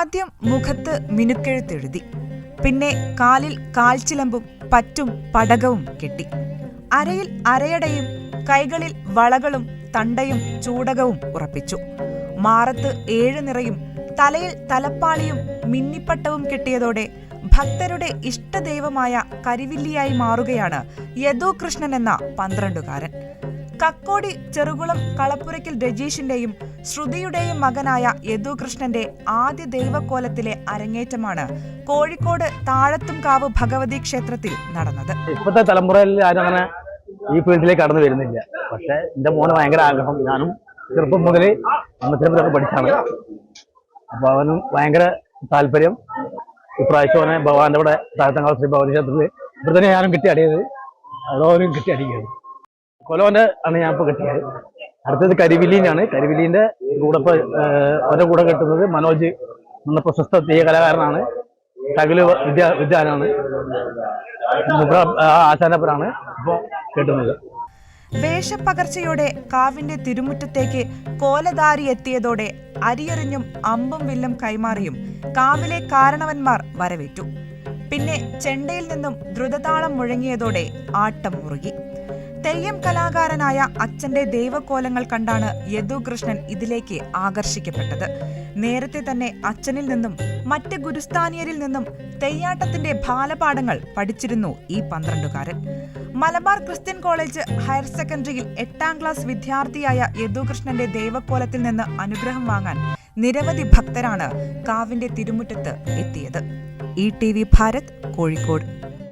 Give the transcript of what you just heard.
ആദ്യം മുഖത്ത് മിനുക്കെഴുത്തെഴുതി, പിന്നെ കാലിൽ കാൽച്ചിലമ്പും പറ്റും പടകവും കെട്ടി. അരയിൽ അരയടയും കൈകളിൽ വളകളും തണ്ടയും ചൂടകവും ഉറപ്പിച്ചു. മാറത്ത് 7 നിറയും തലയിൽ തലപ്പാളിയും മിന്നിപ്പട്ടവും കെട്ടിയതോടെ ഭക്തരുടെ ഇഷ്ടദൈവമായ കരിവില്ലിയായി മാറുകയാണ് യദുകൃഷ്ണൻ എന്ന 12കാരൻ. കക്കോടി ചെറുകുളം കളപ്പുരയ്ക്കൽ രജീഷിന്റെയും ശ്രുതിയുടെയും മകനായ യദുകൃഷ്ണന്റെ ആദ്യ ദൈവക്കോലത്തിലെ അരങ്ങേറ്റമാണ് കോഴിക്കോട് താഴത്തുംകാവ് ഭഗവതി ക്ഷേത്രത്തിൽ നടന്നത്. ഇപ്പോഴത്തെ തലമുറയിൽ ആരും അങ്ങനെ ഈ ഫീൽഡിലേക്ക് കടന്നു വരുന്നില്ല. പക്ഷെ എന്റെ മോന് ഭയങ്കര ആഗ്രഹം. ഞാനും ചെറുപ്പം മുതലേ അമ്മത്തിനൊക്കെ പഠിച്ചാണ്. അപ്പൊ അവനും ഭയങ്കര താല്പര്യം. ഇപ്രാവശ്യം അവനെ ഭഗവാന്റെ കൂടെ താഴത്തങ്കാവ് ശ്രീ ഭഗവതി ക്ഷേത്രത്തിൽ ഇവിടെ തന്നെ ഞാനും കെട്ടിയടിയത്. അതോനും കെട്ടിയടിക്കുന്നത് കൊലോന്റെ ആണ് ഞാൻ ഇപ്പൊ കെട്ടിയത്. അടുത്തത് കരിവില്ലിനാണ്. കരിവില്ലിന്റെ കൂടെ ഇപ്പൊ അവരുടെ കൂടെ കെട്ടുന്നത് മനോജ് എന്ന പ്രശസ്ത തെയ്യ കലാകാരനാണ്. തകല് വിദ്യാനാണ്. ആശാനപ്പനാണ് ഇപ്പൊ കെട്ടുന്നത്. വേഷപ്പകർച്ചയോടെ കാവിന്റെ തിരുമുറ്റത്തേക്ക് കോലധാരി എത്തിയതോടെ അരിയെറിഞ്ഞും അമ്പും വില്ലും കൈമാറിയും കാവിലെ കാരണവന്മാർ വരവേറ്റു. പിന്നെ ചെണ്ടയിൽ നിന്നും ദ്രുതതാളം മുഴങ്ങിയതോടെ ആട്ടം മുറുകി. തെയ്യം കലാകാരനായ അച്ഛന്റെ ദൈവക്കോലങ്ങൾ കണ്ടാണ് യദുകൃഷ്ണൻ ഇതിലേക്ക് ആകർഷിക്കപ്പെട്ടത്. നേരത്തെ തന്നെ അച്ഛനിൽ നിന്നും മറ്റ് ഗുരുസ്ഥാനീയരിൽ നിന്നും തെയ്യാട്ടത്തിന്റെ ബാലപാഠങ്ങൾ പഠിച്ചിരുന്നു ഈ 12കാരൻ. മലബാർ ക്രിസ്ത്യൻ കോളേജ് ഹയർ സെക്കൻഡറിയിൽ 8ാം ക്ലാസ് വിദ്യാർത്ഥിയായ യദുകൃഷ്ണന്റെ ദൈവക്കോലത്തിൽ നിന്ന് അനുഗ്രഹം വാങ്ങാൻ നിരവധി ഭക്തരാണ് കാവിന്റെ തിരുമുറ്റത്ത് എത്തിയത്. ETV ഭാരത്, കോഴിക്കോട്.